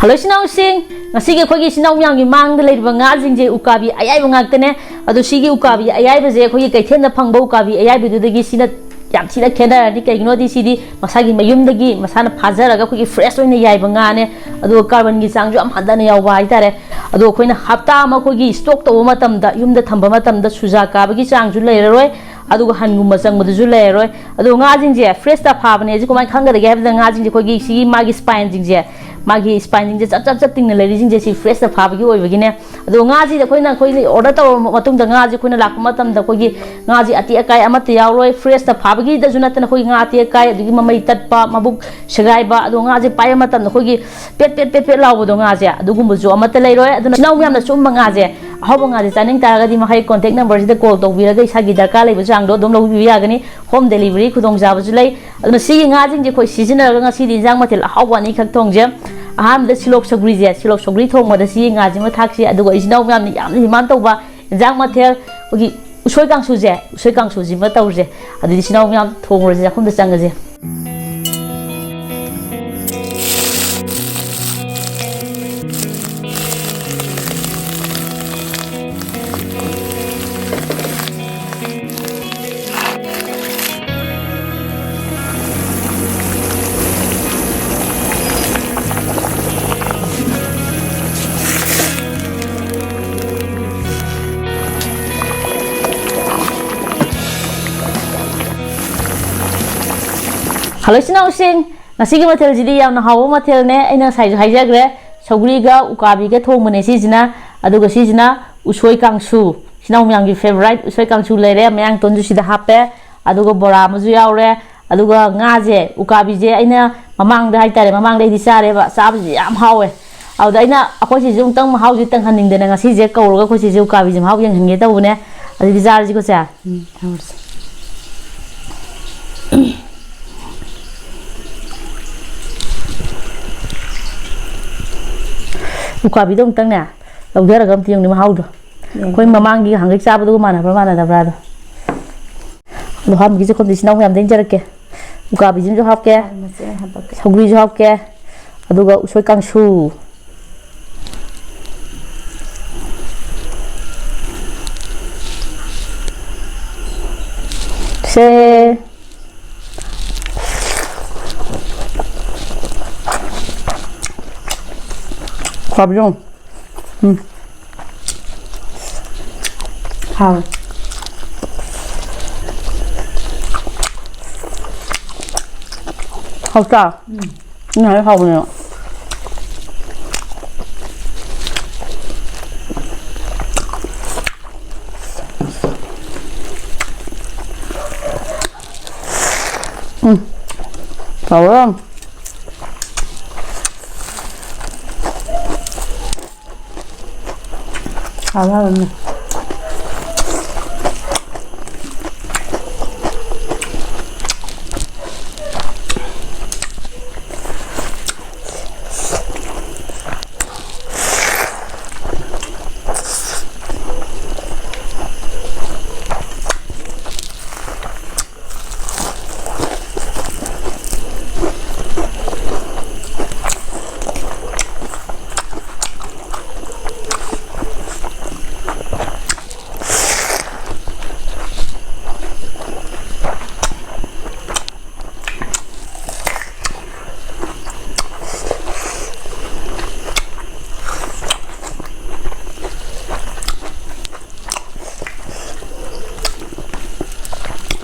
Hello sinausin ngasi khoi gi sinau myang gi mang de leiba nga jing je ukabi ayai ba ngak tene adu sigi ukabi ayai ba je khoi kai then na phang ba ukabi ayai bi du de gi sina yam thina khena di kai no di sidi masagi mayum de gi masana phajara ga khoi fresh oina yai ba nga ne adu carbon gi sang ju am hadana yaw ba itare adu khoi na hapta ma khoi gi stock to matam da yum da thamba matam da suja ka ba gi chang ju leiroi adu ga hangum ma sang madu ju leiroi adu nga jing je fresh ta pha ba ne ji ko mai khang ga de ga ba nga jing je khoi gi si ma gi spine jing je magi spine je chap ting na lei jing je si fresh ta pha ba gi oi ba gi ne adu nga ji da khoi na khoi order ta matung da nga ji khoi na lak matam da khoi gi nga ji ati akai ama te yaw roi fresh ta pha ba gi da ju na ta khoi nga ati akai adu gi mamai tat pa mabuk shagai ba adu nga ji pai matam da khoi gi pet law ba do nga je adu gum bu ju ama ta lei roi adu na myam na chum ma nga je how ba nga ji chaning ta ga di ma hai contact number ji da call to bi ra ga sa gi darka lei ba chang do dom lo bi ya ga ni home delivery khudong ja ba ju lei adu si nga jing je khoi season ga nga si di jang ma thil how ba ni khak thong je aham da silok sogri je silok sogri thong ma da si nga ji ma thak si adu ga isnau myam ni yam ni man to ba jang ma thel gi usoi kangsu ji ma taw je adu di sinau myam thong ro je khum da chang ga je Hello sinausin ngasi gi mathel ji di yam na hawo mathel ne aina sai ju haijagre sogri ga ukabi ga thong mane si jina adu ga si jina usoi kangsu sinau myang gi favorite usoi kangsu leire myang ton ju si da hape adu ga bora ma ju yaure adu ga nga je ukabi je aina mamang da haitare mamang dai di sare ba sab ji yam hawe au da aina akoi si jung tang hau ji tang haning de na ngasi je kaur ga khoi si je ukabi jim hau yang hange ta une adu di jar ji ko cha ukabi dong tang na lau dera gam tiang ni ma hau do koi mamang gi hang cha ba do mana da bra do lo ham gi je kon disna yam den jar ke ukabi jin jo hap ke sogri jo hap ke aduga usoi kangsu se ukabi dong hao hao cha này hao này hao lắm hao lắm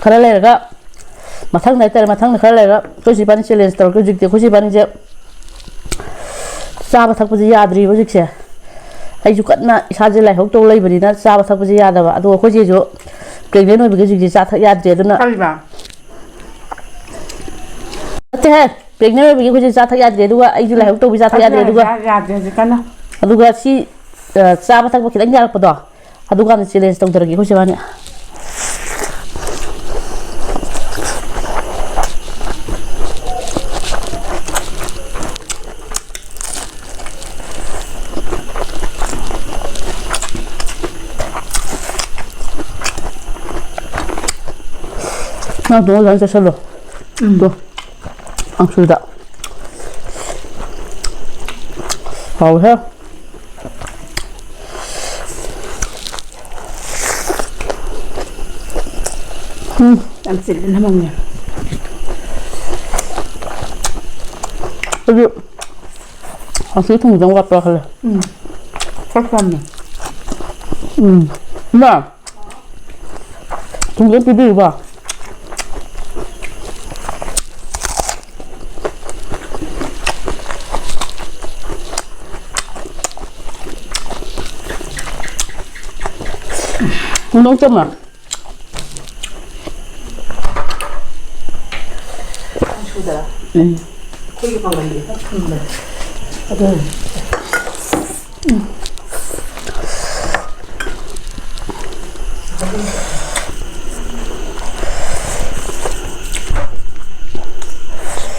khá là cái mà thằng này tên mà thằng này khá là cái tôi chỉ bán challenge tao cái dịch tôi chỉ bán cái sao mà thằng bây giờ adri với dịch xe hay chụp cận na sao giờ lại không tôi lấy bởi vì nó sao mà thằng bây giờ ada vậy tôi có gì chỗ cái đến nói về cái dịch gì sao thằng adri đó nè thế hết cái đến nói về cái gì sao thằng adri đó ai giờ lại không tôi bây giờ thằng adri đó cái si sao mà thằng bây giờ đánh nhau bắt đầu cái cái challenge tao cái không chỉ bán 나 너무 잘 썰어. 또, 앙수다. 好吃。ăn xịt lên hả mọi người? 就是好吃桶中我不喝了。Phát phong này.那桶中不对吧？你能这么？ 고기 방울이 섞은 거.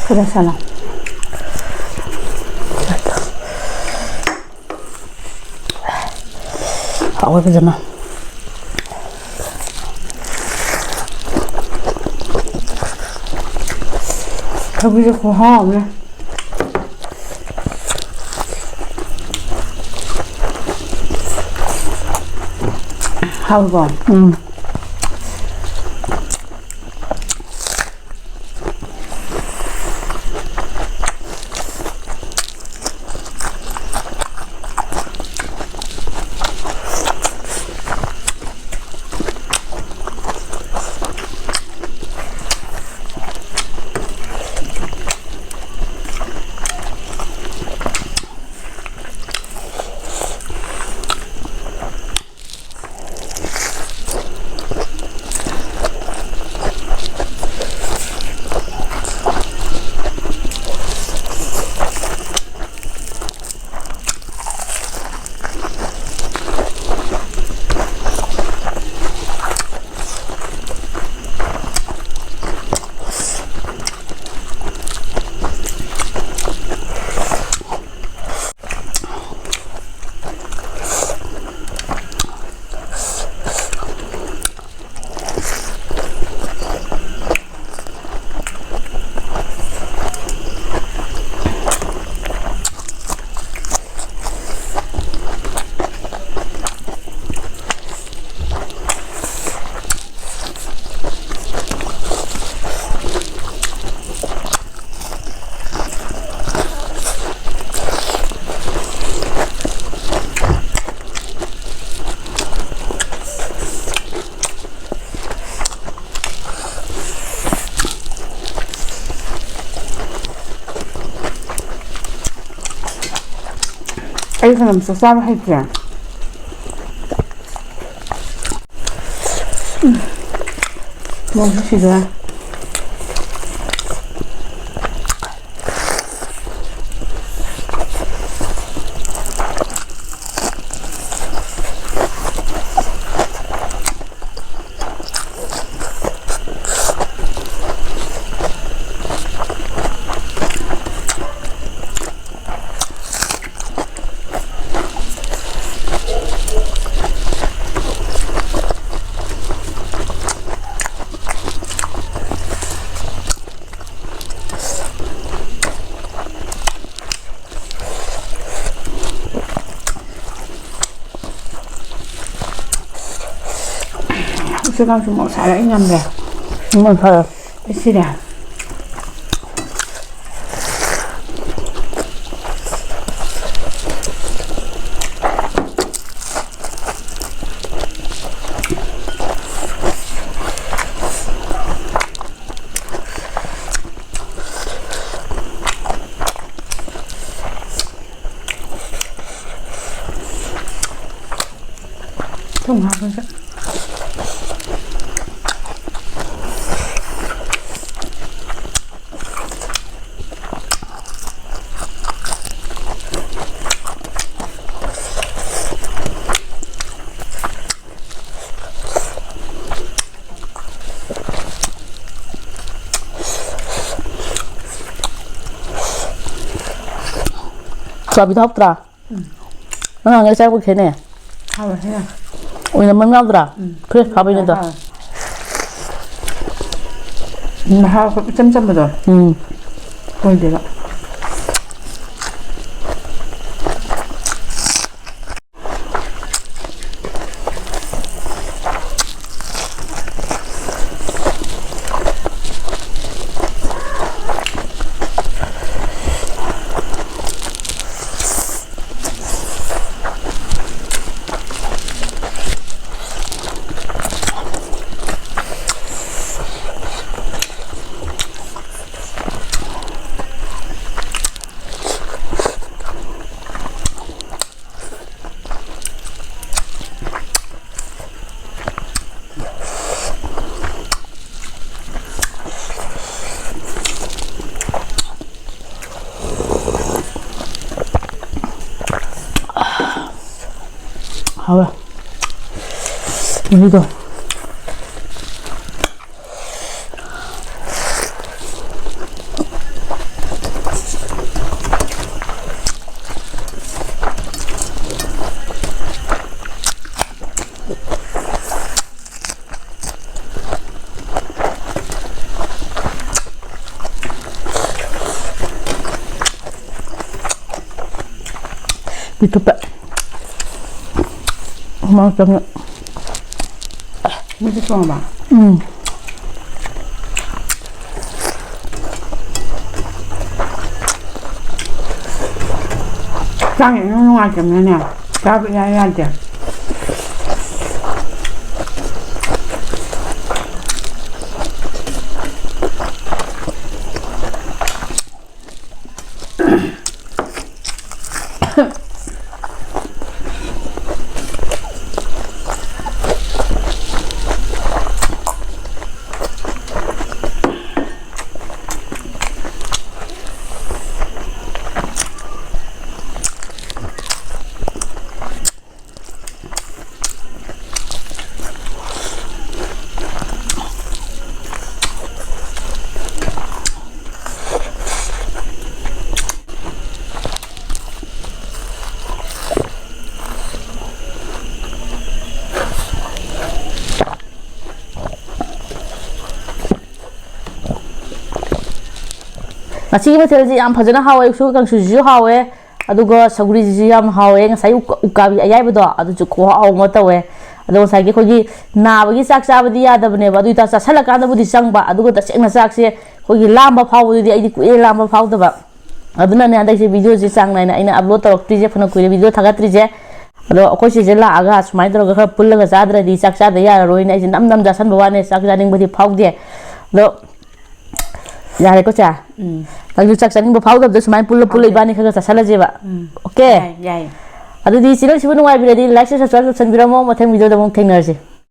그래 살아.好，我不怎么。 여기서 고하네. 하고. أي خدمة مستصعبة حيتزعل. ما فيش ده. Kangshu mau saya ingam deh. Mau saya. Isi dah. Không học luôn. Sabi tu apa? Mana ngai saya bukan ni. Apa sih? Oh, ini mana apa? Kau apa ini tu? Mahal macam-macam betul. Kau dia. 하와 이거 미쳤다. 맛있다. 무슨 좋아 봐. 짱이 너무 때문에 잡아야 돼. Masih masih yang fazana hawa su Kangshu ju hawa aduga saguri ji yam hawa ngasai ukabi ayai bedo adu chu ko hawa mata we adu sai ge khogi na bagi sak sa badi ya dabne badu ta sa sala ka da budi sangba aduga ta sengna sak se khogi lamba phaw di ai di ku lamba phaw da ba aduna ne andai se video ji sang nai na ina upload tok tri je phana ku video thaga tri je ado akoi se la aga smai dro ga pulla ga sadra di sak sa da ya roi na nam nam da san bawa ne sak ja ning badi phaw de do ya re ko cha Kangshu sak saning ba phau da sumai pulla pulla ibani khaga sa sala je ba okay Yai. adu di channel sibu nuai bi di like subscribe san biramo mathang video da mong thengnar je